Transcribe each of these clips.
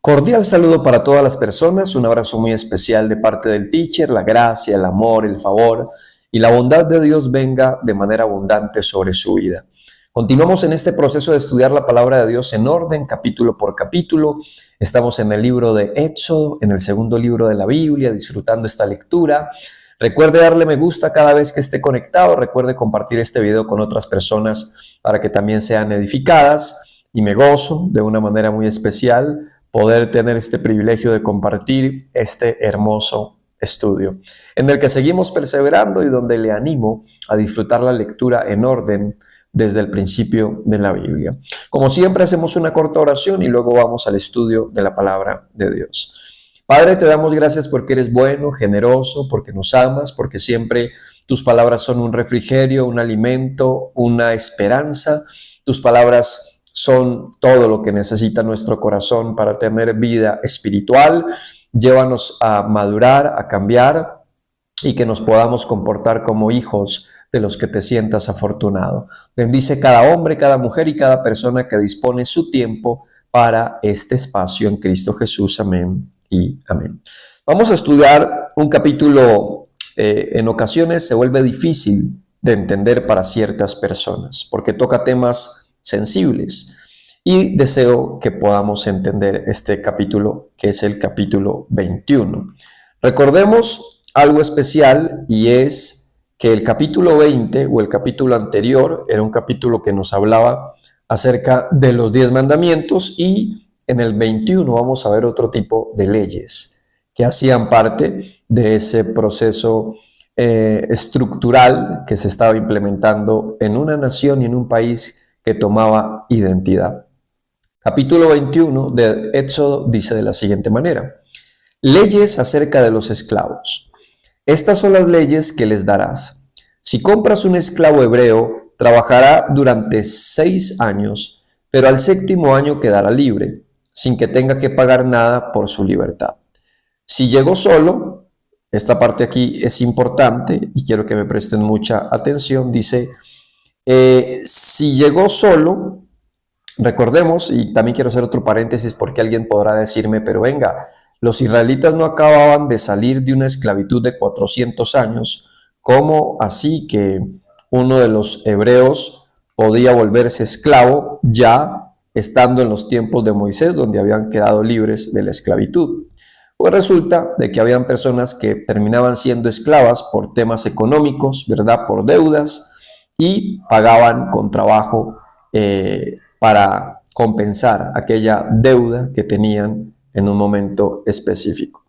Cordial saludo para todas las personas, un abrazo muy especial de parte del teacher, la gracia, el amor, el favor y la bondad de Dios venga de manera abundante sobre su vida. Continuamos en este proceso de estudiar la palabra de Dios en orden, capítulo por capítulo. Estamos en el libro de Éxodo, en el segundo libro de la Biblia, disfrutando esta lectura. Recuerde darle me gusta cada vez que esté conectado, recuerde compartir este video con otras personas para que también sean edificadas, y me gozo de una manera muy especial poder tener este privilegio de compartir este hermoso estudio, en el que seguimos perseverando y donde le animo a disfrutar la lectura en orden desde el principio de la Biblia. Como siempre, hacemos una corta oración y luego vamos al estudio de la palabra de Dios. Padre, te damos gracias porque eres bueno, generoso, porque nos amas, porque siempre tus palabras son un refrigerio, un alimento, una esperanza. Tus palabras son todo lo que necesita nuestro corazón para tener vida espiritual. Llévanos a madurar, a cambiar y que nos podamos comportar como hijos de los que te sientas afortunado. Bendice cada hombre, cada mujer y cada persona que dispone su tiempo para este espacio en Cristo Jesús. Amén y amén. Vamos a estudiar un capítulo en ocasiones se vuelve difícil de entender para ciertas personas porque toca temas sensibles, y deseo que podamos entender este capítulo, que es el capítulo 21. Recordemos algo especial, y es que el capítulo 20 o el capítulo anterior era un capítulo que nos hablaba acerca de los 10 mandamientos, y en el 21 vamos a ver otro tipo de leyes que hacían parte de ese proceso estructural que se estaba implementando en una nación y en un país que tomaba identidad. Capítulo 21 de Éxodo dice de la siguiente manera: leyes acerca de los esclavos. Estas son las leyes que les darás. Si compras un esclavo hebreo, trabajará durante 6 años, pero al 7º año quedará libre, sin que tenga que pagar nada por su libertad. Si llegó solo, esta parte aquí es importante y quiero que me presten mucha atención, dice: si llegó solo, recordemos, y también quiero hacer otro paréntesis porque alguien podrá decirme, pero venga, los israelitas no acababan de salir de una esclavitud de 400 años, ¿cómo así que uno de los hebreos podía volverse esclavo ya estando en los tiempos de Moisés, donde habían quedado libres de la esclavitud? Pues resulta de que habían personas que terminaban siendo esclavas por temas económicos, ¿verdad? Por deudas, y pagaban con trabajo para compensar aquella deuda que tenían en un momento específico.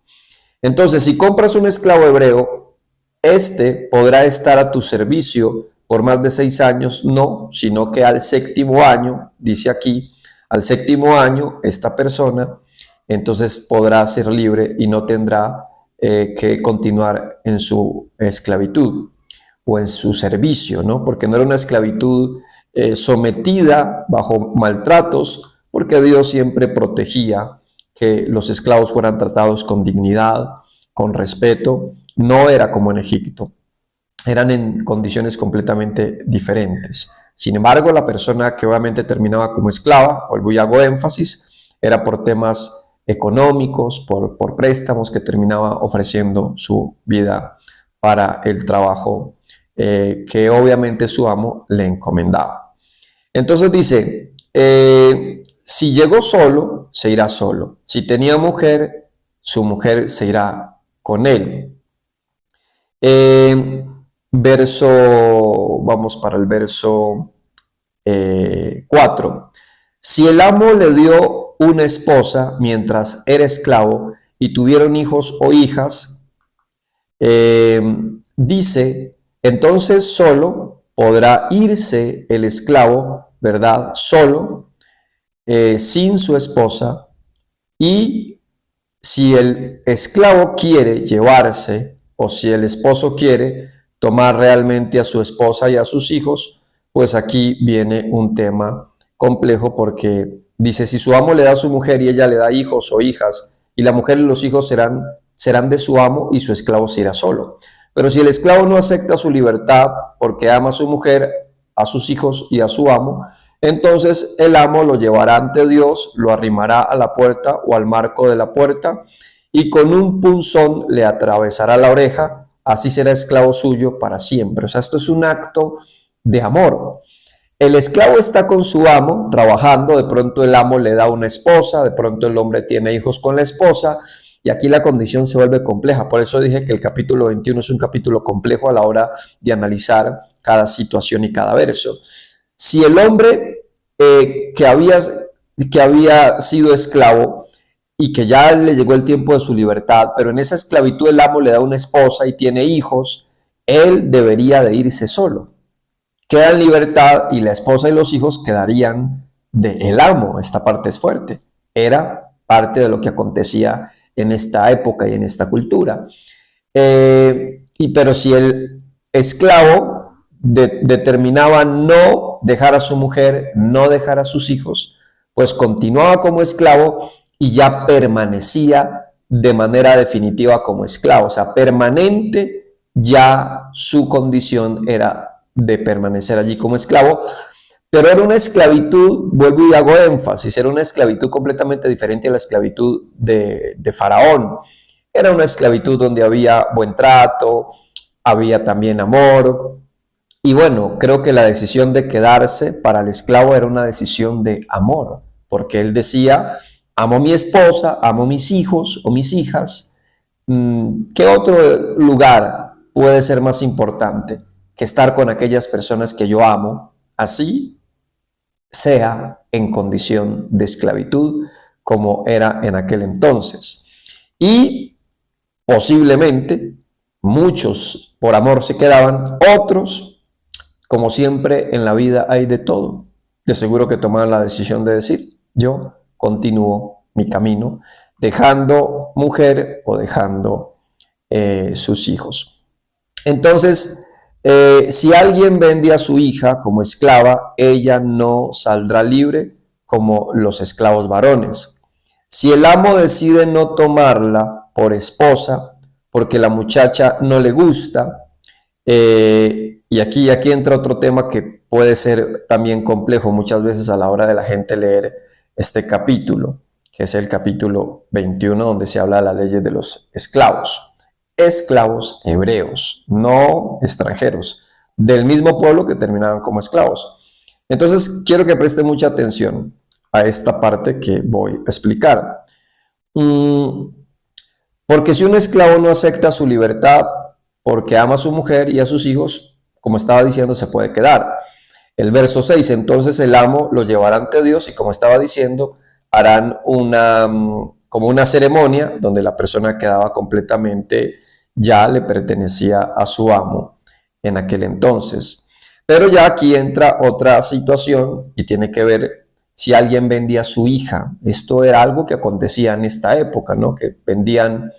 Entonces, si compras un esclavo hebreo, este podrá estar a tu servicio por más de 6 años, no, sino que al 7º año, dice aquí, al 7º año, esta persona entonces podrá ser libre y no tendrá que continuar en su esclavitud o en su servicio, ¿no? Porque no era una esclavitud sometida bajo maltratos, porque Dios siempre protegía que los esclavos fueran tratados con dignidad, con respeto. No era como en Egipto, eran en condiciones completamente diferentes. Sin embargo, la persona que obviamente terminaba como esclava, vuelvo y hago énfasis, era por temas económicos, por préstamos, que terminaba ofreciendo su vida para el trabajo que obviamente su amo le encomendaba. Entonces dice, si llegó solo, se irá solo. Si tenía mujer, su mujer se irá con él. Vamos para el verso 4. Si el amo le dio una esposa mientras era esclavo y tuvieron hijos o hijas, dice: entonces solo podrá irse el esclavo, ¿verdad? Solo, sin su esposa. Y si el esclavo quiere llevarse, o si el esposo quiere tomar realmente a su esposa y a sus hijos, pues aquí viene un tema complejo, porque dice: si su amo le da a su mujer y ella le da hijos o hijas, y la mujer y los hijos serán de su amo y su esclavo se irá solo. Pero si el esclavo no acepta su libertad porque ama a su mujer, a sus hijos y a su amo, entonces el amo lo llevará ante Dios, lo arrimará a la puerta o al marco de la puerta y con un punzón le atravesará la oreja, así será esclavo suyo para siempre. O sea, esto es un acto de amor. El esclavo está con su amo trabajando, de pronto el amo le da una esposa, de pronto el hombre tiene hijos con la esposa, y aquí la condición se vuelve compleja. Por eso dije que el capítulo 21 es un capítulo complejo a la hora de analizar cada situación y cada verso. Si el hombre que había sido esclavo y que ya le llegó el tiempo de su libertad, pero en esa esclavitud el amo le da una esposa y tiene hijos, él debería de irse solo. Queda en libertad y la esposa y los hijos quedarían del amo. Esta parte es fuerte. Era parte de lo que acontecía en esta época y en esta cultura. Pero si el esclavo determinaba no dejar a su mujer, no dejar a sus hijos, pues continuaba como esclavo y ya permanecía de manera definitiva como esclavo. O sea, permanente, ya su condición era de permanecer allí como esclavo, pero era una esclavitud, vuelvo y hago énfasis, era una esclavitud completamente diferente a la esclavitud de Faraón. Era una esclavitud donde había buen trato, había también amor, y bueno, creo que la decisión de quedarse para el esclavo era una decisión de amor, porque él decía, amo a mi esposa, amo a mis hijos o mis hijas. ¿Qué otro lugar puede ser más importante que estar con aquellas personas que yo amo, así sea en condición de esclavitud como era en aquel entonces? Y posiblemente muchos por amor se quedaban, otros, como siempre en la vida hay de todo, de seguro que tomaban la decisión de decir, yo continúo mi camino, dejando mujer o dejando sus hijos. Entonces, si alguien vende a su hija como esclava, ella no saldrá libre como los esclavos varones. Si el amo decide no tomarla por esposa, porque la muchacha no le gusta, y aquí entra otro tema que puede ser también complejo muchas veces a la hora de la gente leer este capítulo, que es el capítulo 21, donde se habla de las leyes de los esclavos. Esclavos hebreos, no extranjeros, del mismo pueblo que terminaban como esclavos. Entonces, quiero que preste mucha atención a esta parte que voy a explicar. Porque si un esclavo no acepta su libertad porque ama a su mujer y a sus hijos, como estaba diciendo, se puede quedar. El verso 6, entonces el amo lo llevará ante Dios y como estaba diciendo, harán como una ceremonia donde la persona quedaba completamente, ya le pertenecía a su amo en aquel entonces. Pero ya aquí entra otra situación y tiene que ver si alguien vendía a su hija. Esto era algo que acontecía en esta época, ¿no? Que vendían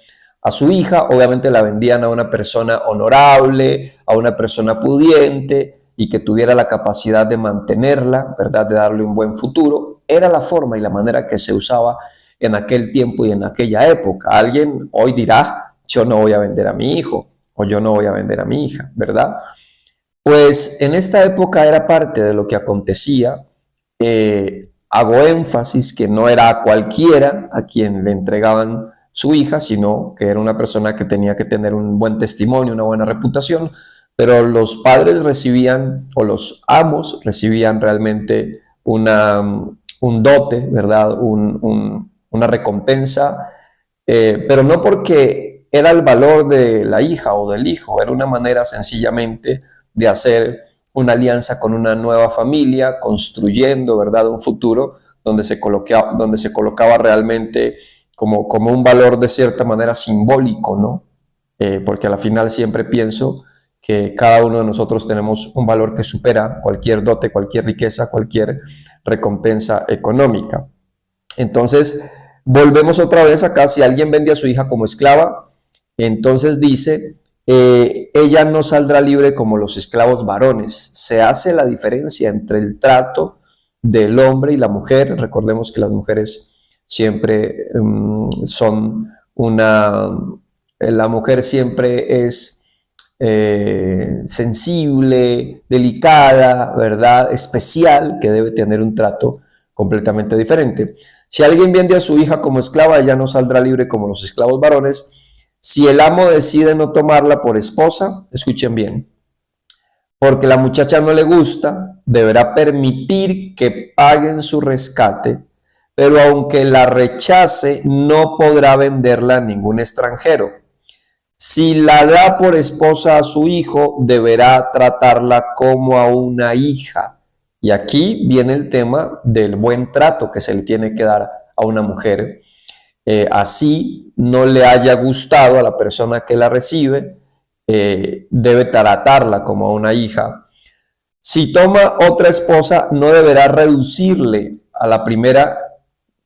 a su hija, obviamente la vendían a una persona honorable, a una persona pudiente y que tuviera la capacidad de mantenerla, ¿verdad? De darle un buen futuro. Era la forma y la manera que se usaba en aquel tiempo y en aquella época. Alguien hoy dirá, yo no voy a vender a mi hijo o yo no voy a vender a mi hija, ¿verdad? Pues en esta época era parte de lo que acontecía. Hago énfasis que no era a cualquiera a quien le entregaban su hija, sino que era una persona que tenía que tener un buen testimonio, una buena reputación, pero los padres recibían, o los amos recibían realmente un dote, ¿verdad? Una recompensa, pero no porque era el valor de la hija o del hijo, era una manera sencillamente de hacer una alianza con una nueva familia, construyendo, ¿verdad?, un futuro donde se colocaba realmente como un valor de cierta manera simbólico, ¿no? Porque a la final siempre pienso que cada uno de nosotros tenemos un valor que supera cualquier dote, cualquier riqueza, cualquier recompensa económica. Entonces, volvemos otra vez acá, si alguien vende a su hija como esclava, entonces dice, ella no saldrá libre como los esclavos varones. Se hace la diferencia entre el trato del hombre y la mujer. Recordemos que las mujeres siempre son la mujer siempre es sensible, delicada, ¿verdad? Especial, que debe tener un trato completamente diferente. Si alguien vende a su hija como esclava, ella no saldrá libre como los esclavos varones. Si el amo decide no tomarla por esposa, escuchen bien, porque la muchacha no le gusta, deberá permitir que paguen su rescate, pero aunque la rechace, no podrá venderla a ningún extranjero. Si la da por esposa a su hijo, deberá tratarla como a una hija. Y aquí viene el tema del buen trato que se le tiene que dar a una mujer. Así no le haya gustado a la persona que la recibe, debe tratarla como a una hija. Si toma otra esposa, no deberá reducirle a la primera,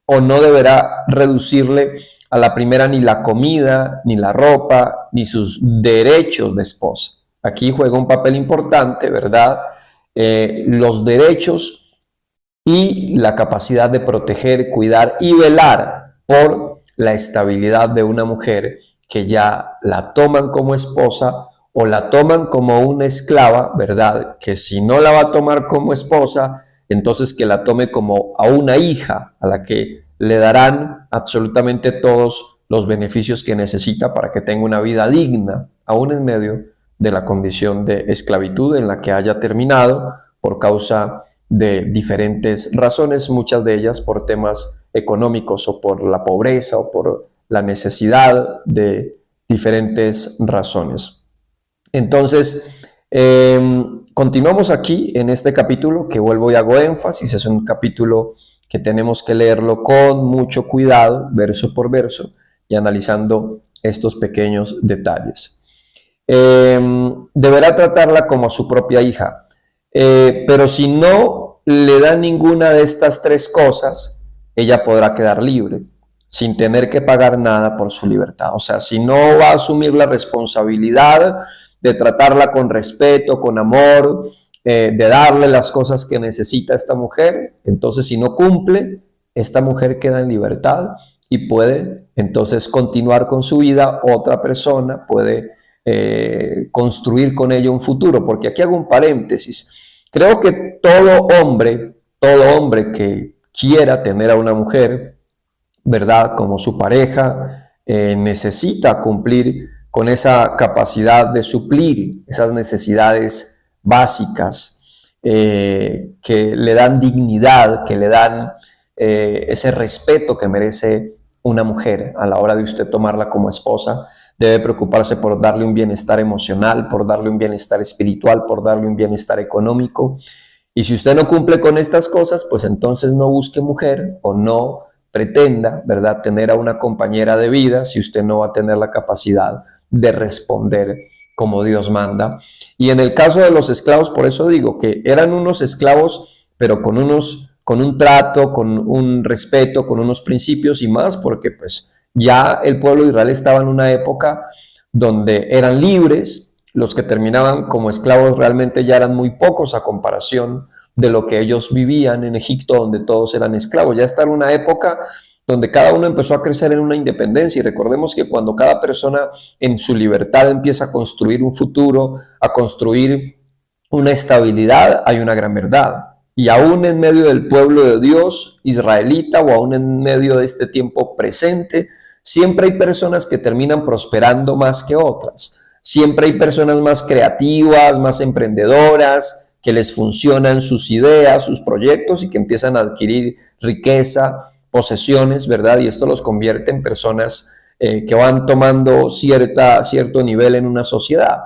o no deberá reducirle a la primera ni la comida, ni la ropa, ni sus derechos de esposa. Aquí juega un papel importante, ¿verdad? Los derechos y la capacidad de proteger, cuidar y velar por la estabilidad de una mujer que ya la toman como esposa o la toman como una esclava, ¿verdad? Que si no la va a tomar como esposa, entonces que la tome como a una hija a la que le darán absolutamente todos los beneficios que necesita para que tenga una vida digna, aún en medio de la condición de esclavitud en la que haya terminado por causa de diferentes razones, muchas de ellas por temas económicos o por la pobreza o por la necesidad de diferentes razones. Entonces, continuamos aquí en este capítulo que vuelvo y hago énfasis, es un capítulo que tenemos que leerlo con mucho cuidado, verso por verso, y analizando estos pequeños detalles. Deberá tratarla como a su propia hija, pero si no le da ninguna de estas tres cosas, ella podrá quedar libre, sin tener que pagar nada por su libertad. O sea, si no va a asumir la responsabilidad de tratarla con respeto, con amor, de darle las cosas que necesita esta mujer, entonces si no cumple, esta mujer queda en libertad y puede entonces continuar con su vida. Otra persona puede construir con ella un futuro, porque aquí hago un paréntesis. Creo que todo hombre que quiera tener a una mujer, ¿verdad?, como su pareja, necesita cumplir con esa capacidad de suplir esas necesidades básicas que le dan dignidad, que le dan ese respeto que merece una mujer a la hora de usted tomarla como esposa. Debe preocuparse por darle un bienestar emocional, por darle un bienestar espiritual, por darle un bienestar económico. Y si usted no cumple con estas cosas, pues entonces no busque mujer o no pretenda, ¿verdad?, tener a una compañera de vida si usted no va a tener la capacidad de responder como Dios manda. Y en el caso de los esclavos, por eso digo que eran unos esclavos, pero con un trato, con un respeto, con unos principios y más, porque pues ya el pueblo de Israel estaba en una época donde eran libres. Los que terminaban como esclavos realmente ya eran muy pocos a comparación de lo que ellos vivían en Egipto, donde todos eran esclavos. Ya está en una época donde cada uno empezó a crecer en una independencia, y recordemos que cuando cada persona en su libertad empieza a construir un futuro, a construir una estabilidad, hay una gran verdad. Y aún en medio del pueblo de Dios israelita, o aún en medio de este tiempo presente, siempre hay personas que terminan prosperando más que otras. Siempre hay personas más creativas, más emprendedoras, que les funcionan sus ideas, sus proyectos, y que empiezan a adquirir riqueza, posesiones, ¿verdad? Y esto los convierte en personas que van tomando cierto nivel en una sociedad.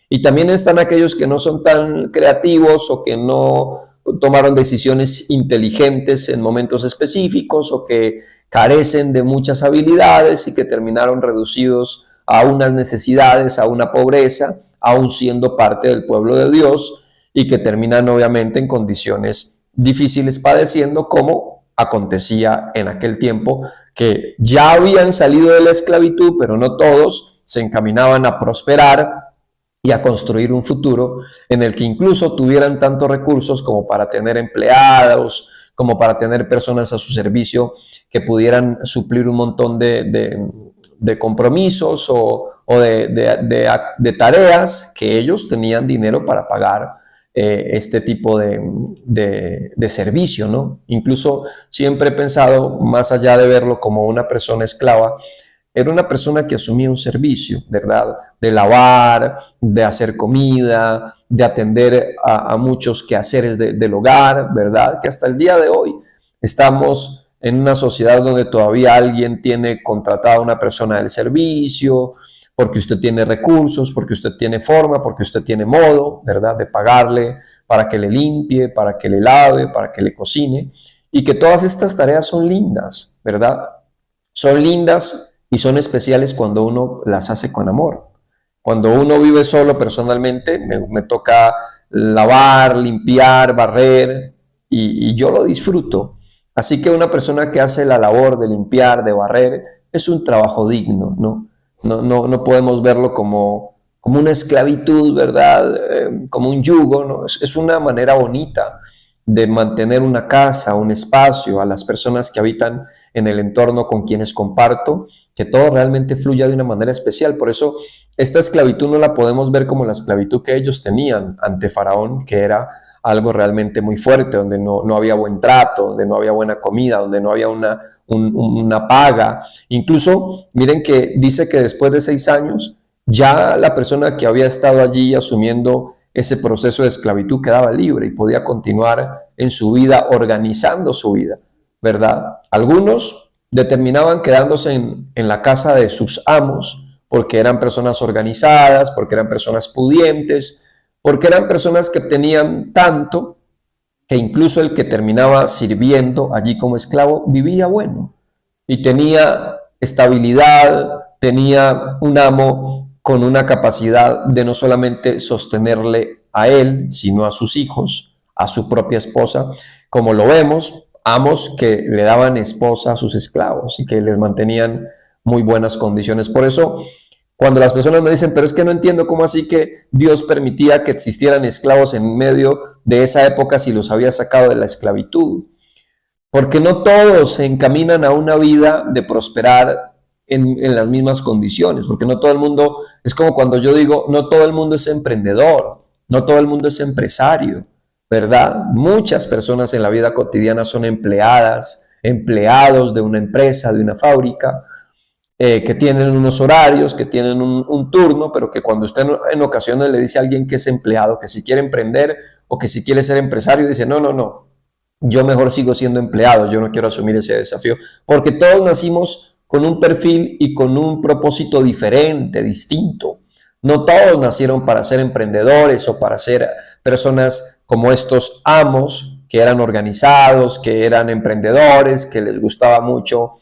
Y también están aquellos que no son tan creativos o que no tomaron decisiones inteligentes en momentos específicos, o que carecen de muchas habilidades y que terminaron reducidos a unas necesidades, a una pobreza, aún siendo parte del pueblo de Dios, y que terminan obviamente en condiciones difíciles, padeciendo, como acontecía en aquel tiempo, que ya habían salido de la esclavitud, pero no todos se encaminaban a prosperar y a construir un futuro en el que incluso tuvieran tantos recursos como para tener empleados, como para tener personas a su servicio que pudieran suplir un montón de de compromisos o de tareas que ellos tenían dinero para pagar este tipo de servicio, ¿no? Incluso siempre he pensado, más allá de verlo como una persona esclava, era una persona que asumía un servicio, ¿verdad? De lavar, de hacer comida, de atender a muchos quehaceres del hogar, ¿verdad? Que hasta el día de hoy estamos en una sociedad donde todavía alguien tiene contratada a una persona del servicio, porque usted tiene recursos, porque usted tiene forma, porque usted tiene modo, ¿verdad? De pagarle para que le limpie, para que le lave, para que le cocine, y que todas estas tareas son lindas, ¿verdad? Son lindas y son especiales cuando uno las hace con amor. Cuando uno vive solo personalmente, me toca lavar, limpiar, barrer, y yo lo disfruto. Así que una persona que hace la labor de limpiar, de barrer, es un trabajo digno, ¿no? No podemos verlo como una esclavitud, ¿verdad? Como un yugo, ¿no? Es una manera bonita de mantener una casa, un espacio, a las personas que habitan en el entorno con quienes comparto, que todo realmente fluya de una manera especial. Por eso esta esclavitud no la podemos ver como la esclavitud que ellos tenían ante Faraón, que era algo realmente muy fuerte, donde no había buen trato, donde no había buena comida, donde no había una paga. Incluso, miren que dice que después de 6 años, ya la persona que había estado allí asumiendo ese proceso de esclavitud quedaba libre y podía continuar en su vida, organizando su vida, ¿verdad? Algunos determinaban quedándose en la casa de sus amos porque eran personas organizadas, porque eran personas pudientes, porque eran personas que tenían tanto que incluso el que terminaba sirviendo allí como esclavo vivía bueno y tenía estabilidad, tenía un amo con una capacidad de no solamente sostenerle a él, sino a sus hijos, a su propia esposa, como lo vemos, amos que le daban esposa a sus esclavos y que les mantenían muy buenas condiciones. Por eso, cuando las personas me dicen, pero es que no entiendo cómo así que Dios permitía que existieran esclavos en medio de esa época si los había sacado de la esclavitud. Porque no todos se encaminan a una vida de prosperar en las mismas condiciones, porque no todo el mundo, es como cuando yo digo, no todo el mundo es emprendedor, no todo el mundo es empresario, ¿verdad? Muchas personas en la vida cotidiana son empleadas, empleados de una empresa, de una fábrica, que tienen unos horarios, que tienen un turno, pero que cuando usted en ocasiones le dice a alguien que es empleado, que si quiere emprender o que si quiere ser empresario, dice, no, yo mejor sigo siendo empleado, yo no quiero asumir ese desafío, porque todos nacimos con un perfil y con un propósito diferente, distinto. No todos nacieron para ser emprendedores o para ser personas como estos amos que eran organizados, que eran emprendedores, que les gustaba mucho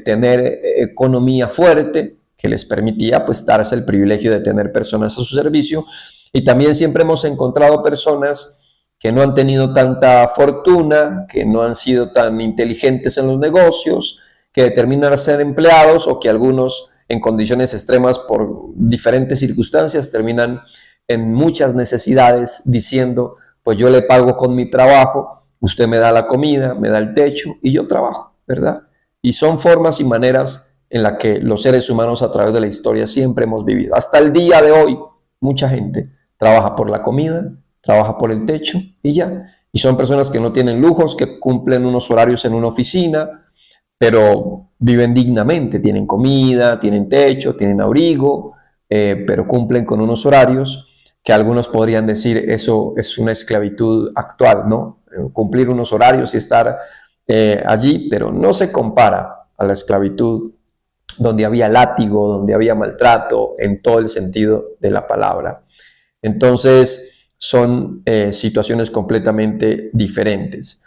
tener economía fuerte, que les permitía pues darse el privilegio de tener personas a su servicio. Y también siempre hemos encontrado personas que no han tenido tanta fortuna, que no han sido tan inteligentes en los negocios, que determinan ser empleados o que algunos en condiciones extremas por diferentes circunstancias terminan en muchas necesidades diciendo, pues yo le pago con mi trabajo, usted me da la comida, me da el techo y yo trabajo, ¿verdad? Y son formas y maneras en las que los seres humanos a través de la historia siempre hemos vivido. Hasta el día de hoy, mucha gente trabaja por la comida, trabaja por el techo y ya. Y son personas que no tienen lujos, que cumplen unos horarios en una oficina, pero viven dignamente, tienen comida, tienen techo, tienen abrigo, pero cumplen con unos horarios que algunos podrían decir eso es una esclavitud actual, ¿no? Cumplir unos horarios y estar allí, pero no se compara a la esclavitud donde había látigo, donde había maltrato, en todo el sentido de la palabra. Entonces, son situaciones completamente diferentes.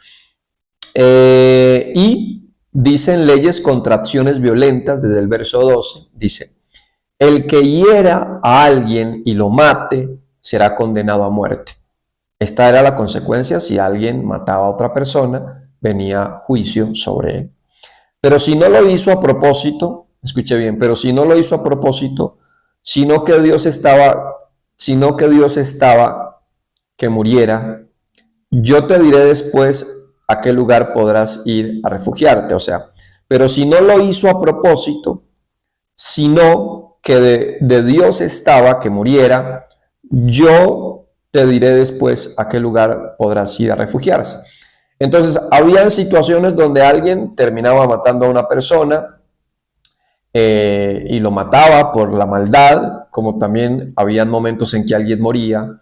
Y dicen leyes contra acciones violentas, desde el verso 12, dice, el que hiera a alguien y lo mate, será condenado a muerte. Esta era la consecuencia si alguien mataba a otra persona, venía juicio sobre él. Pero si no lo hizo a propósito, escuche bien, pero si no lo hizo a propósito, sino que Dios estaba que muriera, yo te diré después a qué lugar podrás ir a refugiarte. O sea, pero si no lo hizo a propósito, sino que de Dios estaba que muriera. Yo te diré después a qué lugar podrás ir a refugiarse. Entonces, habían situaciones donde alguien terminaba matando a una persona y lo mataba por la maldad, como también habían momentos en que alguien moría,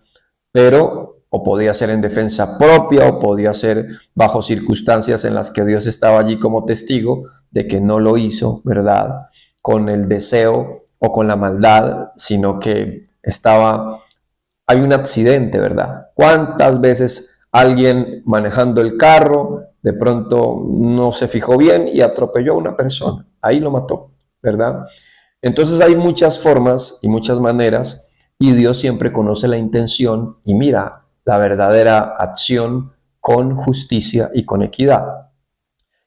pero o podía ser en defensa propia o podía ser bajo circunstancias en las que Dios estaba allí como testigo de que no lo hizo, ¿verdad? Con el deseo o con la maldad, sino que hay un accidente, ¿verdad? ¿Cuántas veces alguien manejando el carro de pronto no se fijó bien y atropelló a una persona? Ahí lo mató, ¿verdad? Entonces hay muchas formas y muchas maneras y Dios siempre conoce la intención y mira la verdadera acción con justicia y con equidad.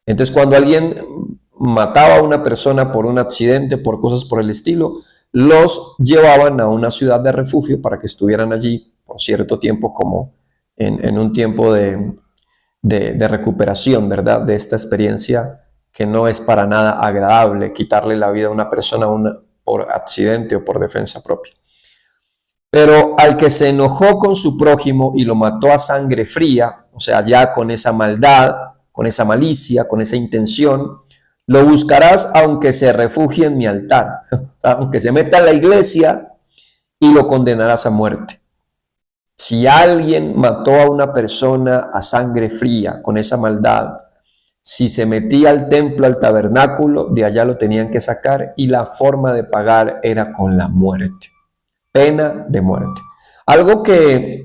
Entonces, cuando alguien mataba a una persona por un accidente, por cosas por el estilo, los llevaban a una ciudad de refugio para que estuvieran allí por cierto tiempo, como en un tiempo de recuperación, ¿verdad? De esta experiencia que no es para nada agradable, quitarle la vida a una persona por accidente o por defensa propia. Pero al que se enojó con su prójimo y lo mató a sangre fría, o sea, ya con esa maldad, con esa malicia, con esa intención, lo buscarás aunque se refugie en mi altar, o sea, aunque se meta en la iglesia, y lo condenarás a muerte. Si alguien mató a una persona a sangre fría, con esa maldad, si se metía al templo, al tabernáculo, de allá lo tenían que sacar y la forma de pagar era con la muerte. Pena de muerte. Algo que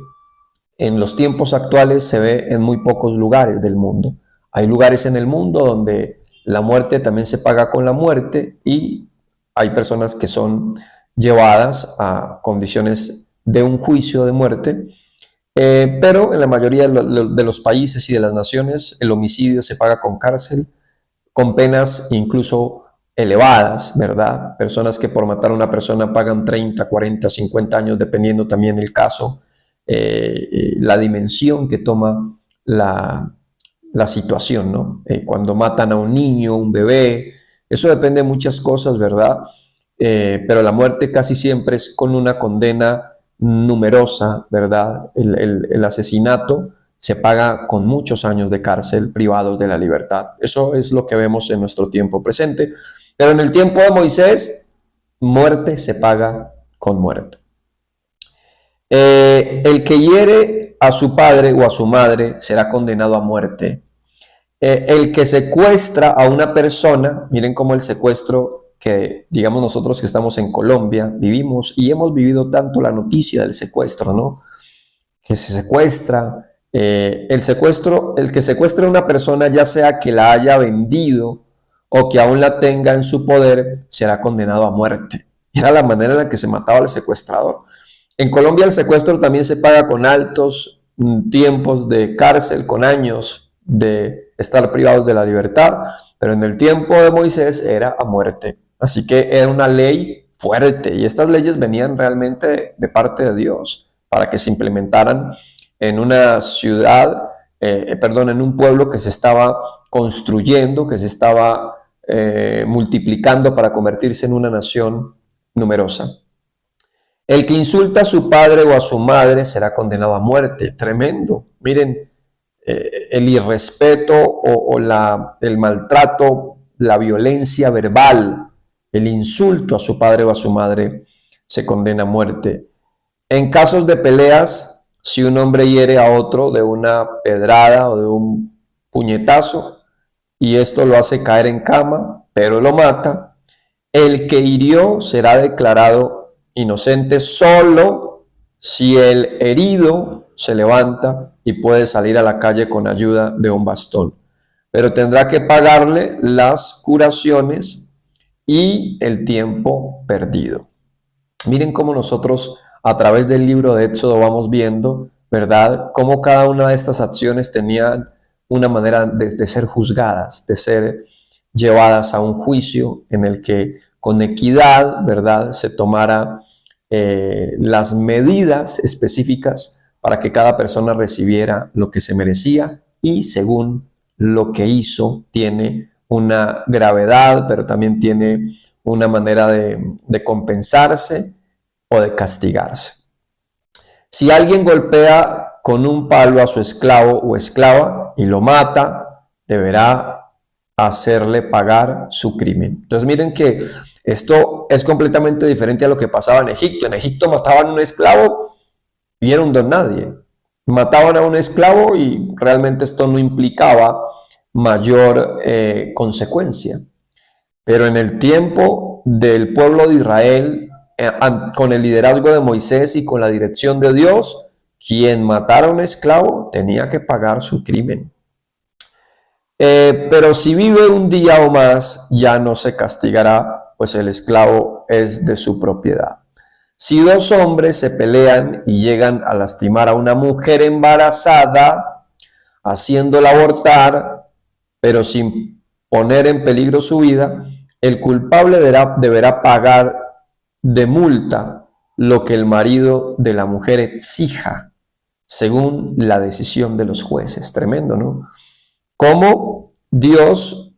en los tiempos actuales se ve en muy pocos lugares del mundo. Hay lugares en el mundo donde la muerte también se paga con la muerte y hay personas que son llevadas a condiciones de un juicio de muerte, pero en la mayoría de los países y de las naciones el homicidio se paga con cárcel, con penas incluso elevadas, ¿verdad? Personas que por matar a una persona pagan 30, 40, 50 años, dependiendo también el caso, la dimensión que toma la situación, ¿no? Cuando matan a un niño, un bebé, eso depende de muchas cosas, ¿verdad? Pero la muerte casi siempre es con una condena numerosa, ¿verdad? El asesinato se paga con muchos años de cárcel privados de la libertad. Eso es lo que vemos en nuestro tiempo presente. Pero en el tiempo de Moisés, muerte se paga con muerte. El que hiere a su padre o a su madre será condenado a muerte. El que secuestra a una persona, miren cómo el secuestro que, digamos nosotros que estamos en Colombia, vivimos y hemos vivido tanto la noticia del secuestro, ¿no? Que se secuestra, el que secuestra a una persona, ya sea que la haya vendido o que aún la tenga en su poder, será condenado a muerte. Era la manera en la que se mataba al secuestrador. En Colombia el secuestro también se paga con altos tiempos de cárcel, con años de estar privados de la libertad, pero en el tiempo de Moisés era a muerte. Así que era una ley fuerte y estas leyes venían realmente de parte de Dios para que se implementaran en una ciudad, en un pueblo que se estaba construyendo, que se estaba multiplicando para convertirse en una nación numerosa. El que insulta a su padre o a su madre será condenado a muerte. Tremendo. Miren, el irrespeto o el maltrato, la violencia verbal, el insulto a su padre o a su madre se condena a muerte. En casos de peleas, si un hombre hiere a otro de una pedrada o de un puñetazo, y esto lo hace caer en cama, pero lo mata, el que hirió será declarado inocente solo si el herido se levanta y puede salir a la calle con ayuda de un bastón. Pero tendrá que pagarle las curaciones y el tiempo perdido. Miren cómo nosotros a través del libro de Éxodo vamos viendo, ¿verdad? Cómo cada una de estas acciones tenían una manera de ser juzgadas, de ser llevadas a un juicio en el que con equidad, ¿verdad?, se tomara las medidas específicas para que cada persona recibiera lo que se merecía y según lo que hizo, tiene una gravedad, pero también tiene una manera de compensarse o de castigarse. Si alguien golpea con un palo a su esclavo o esclava y lo mata, deberá hacerle pagar su crimen. Entonces miren que esto es completamente diferente a lo que pasaba en Egipto. En Egipto mataban a un esclavo y era un don nadie. Mataban a un esclavo y realmente esto no implicaba mayor consecuencia. Pero en el tiempo del pueblo de Israel, con el liderazgo de Moisés y con la dirección de Dios, quien matara a un esclavo tenía que pagar su crimen. Pero si vive un día o más, ya no se castigará, pues el esclavo es de su propiedad. Si dos hombres se pelean y llegan a lastimar a una mujer embarazada, haciéndola abortar, pero sin poner en peligro su vida, el culpable deberá pagar de multa lo que el marido de la mujer exija, según la decisión de los jueces. Tremendo, ¿no? Cómo Dios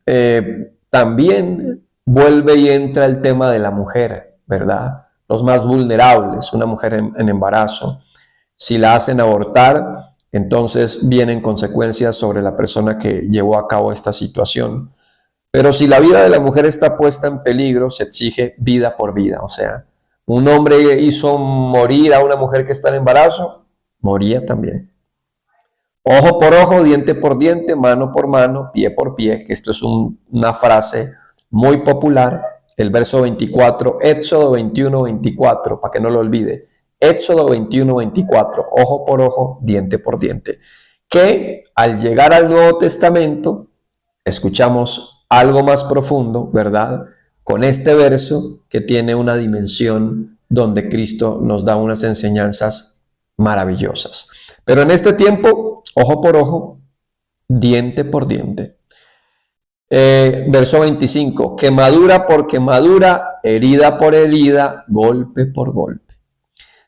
también vuelve y entra el tema de la mujer, ¿verdad? Los más vulnerables, una mujer en embarazo. Si la hacen abortar, entonces vienen consecuencias sobre la persona que llevó a cabo esta situación. Pero si la vida de la mujer está puesta en peligro, se exige vida por vida. O sea, un hombre hizo morir a una mujer que está en embarazo, moría también. Ojo por ojo, diente por diente, mano por mano, pie por pie, que esto es una frase muy popular. El verso 24, Éxodo 21, 24, para que no lo olvide. Éxodo 21, 24, ojo por ojo, diente por diente. Que al llegar al Nuevo Testamento, escuchamos algo más profundo, ¿verdad? Con este verso que tiene una dimensión donde Cristo nos da unas enseñanzas maravillosas. Pero en este tiempo, ojo por ojo, diente por diente. Verso 25, quemadura por quemadura, herida por herida, golpe por golpe.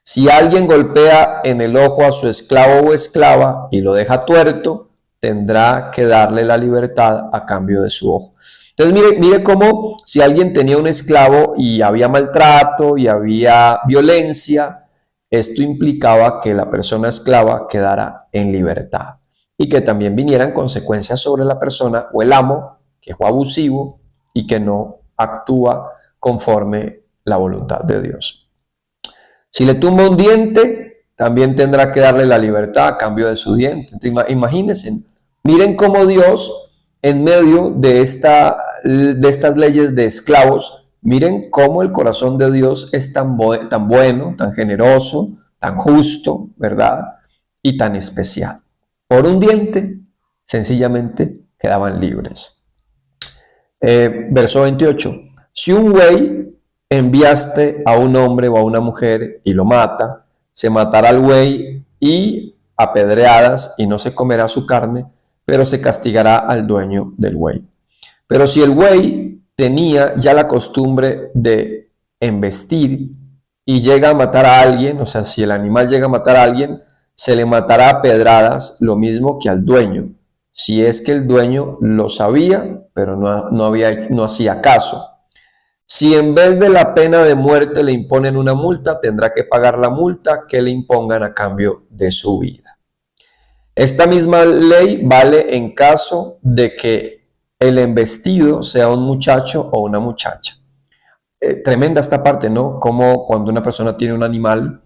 Si alguien golpea en el ojo a su esclavo o esclava y lo deja tuerto, tendrá que darle la libertad a cambio de su ojo. Entonces mire cómo si alguien tenía un esclavo y había maltrato y había violencia, esto implicaba que la persona esclava quedara en libertad y que también vinieran consecuencias sobre la persona o el amo que fue abusivo y que no actúa conforme la voluntad de Dios. Si le tumba un diente, también tendrá que darle la libertad a cambio de su diente. Imagínense, miren cómo Dios, en medio de estas leyes de esclavos, miren cómo el corazón de Dios es tan bueno, tan generoso, tan justo, ¿verdad? Y tan especial. Por un diente, sencillamente quedaban libres. Verso 28. Si un buey enviaste a un hombre o a una mujer y lo mata, se matará al buey y apedreadas y no se comerá su carne, pero se castigará al dueño del buey. Pero si el buey tenía ya la costumbre de embestir y llega a matar a alguien, o sea, si el animal llega a matar a alguien, se le matará a pedradas lo mismo que al dueño, si es que el dueño lo sabía, pero no hacía caso. Si en vez de la pena de muerte le imponen una multa, tendrá que pagar la multa que le impongan a cambio de su vida. Esta misma ley vale en caso de que el embestido sea un muchacho o una muchacha. Tremenda esta parte, ¿no? Como cuando una persona tiene un animal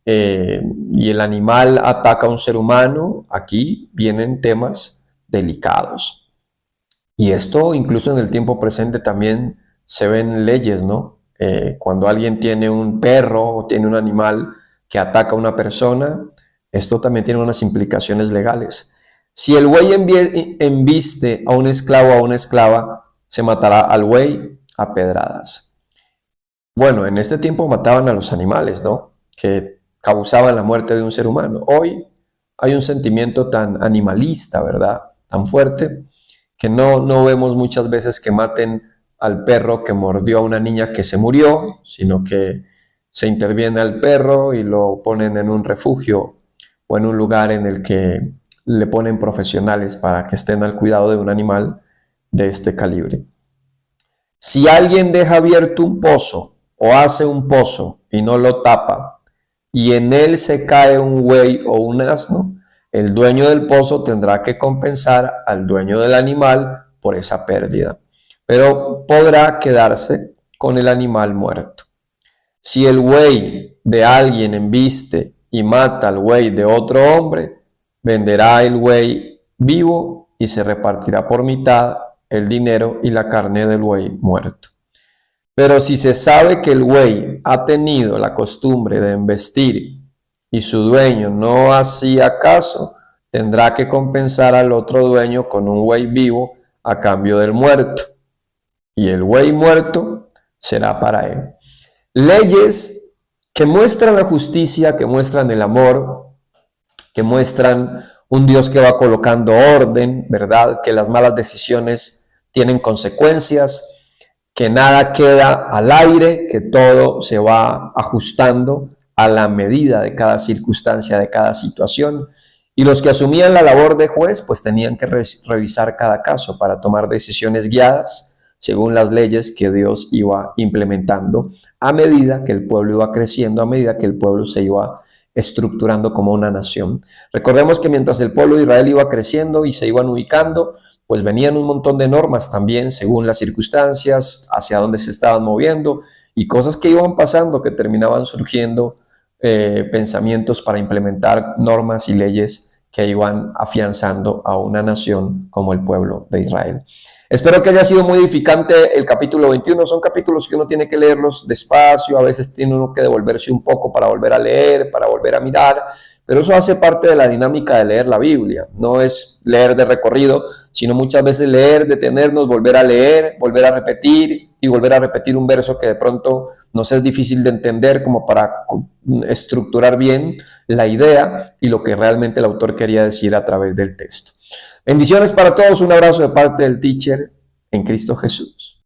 y el animal ataca a un ser humano, aquí vienen temas delicados. Y esto incluso en el tiempo presente también se ven leyes, ¿no? Cuando alguien tiene un perro o tiene un animal que ataca a una persona, esto también tiene unas implicaciones legales. Si el buey embiste a un esclavo o a una esclava, se matará al buey a pedradas. Bueno, en este tiempo mataban a los animales, ¿no? Que causaban la muerte de un ser humano. Hoy hay un sentimiento tan animalista, ¿verdad? Tan fuerte, que no vemos muchas veces que maten al perro que mordió a una niña que se murió, sino que se interviene al perro y lo ponen en un refugio o en un lugar en el que le ponen profesionales para que estén al cuidado de un animal de este calibre. Si alguien deja abierto un pozo o hace un pozo y no lo tapa, y en él se cae un buey o un asno, el dueño del pozo tendrá que compensar al dueño del animal por esa pérdida, pero podrá quedarse con el animal muerto. Si el buey de alguien embiste y mata al buey de otro hombre, venderá el buey vivo y se repartirá por mitad el dinero y la carne del buey muerto. Pero si se sabe que el buey ha tenido la costumbre de embestir y su dueño no hacía caso, tendrá que compensar al otro dueño con un buey vivo a cambio del muerto, y el buey muerto será para él. Leyes que muestran la justicia, que muestran el amor, que muestran un Dios que va colocando orden, ¿verdad? Que las malas decisiones tienen consecuencias, que nada queda al aire, que todo se va ajustando a la medida de cada circunstancia, de cada situación. Y los que asumían la labor de juez, pues tenían que revisar cada caso para tomar decisiones guiadas según las leyes que Dios iba implementando a medida que el pueblo iba creciendo, a medida que el pueblo se iba estructurando como una nación. Recordemos que mientras el pueblo de Israel iba creciendo y se iban ubicando, pues venían un montón de normas también según las circunstancias, hacia dónde se estaban moviendo y cosas que iban pasando que terminaban surgiendo pensamientos para implementar normas y leyes que iban afianzando a una nación como el pueblo de Israel. Espero que haya sido muy edificante el capítulo 21. Son capítulos que uno tiene que leerlos despacio, a veces tiene uno que devolverse un poco para volver a leer, para volver a mirar, pero eso hace parte de la dinámica de leer la Biblia. No es leer de recorrido, sino muchas veces leer, detenernos, volver a leer, volver a repetir y volver a repetir un verso que de pronto nos es difícil de entender, como para estructurar bien la idea y lo que realmente el autor quería decir a través del texto. Bendiciones para todos, un abrazo de parte del teacher en Cristo Jesús.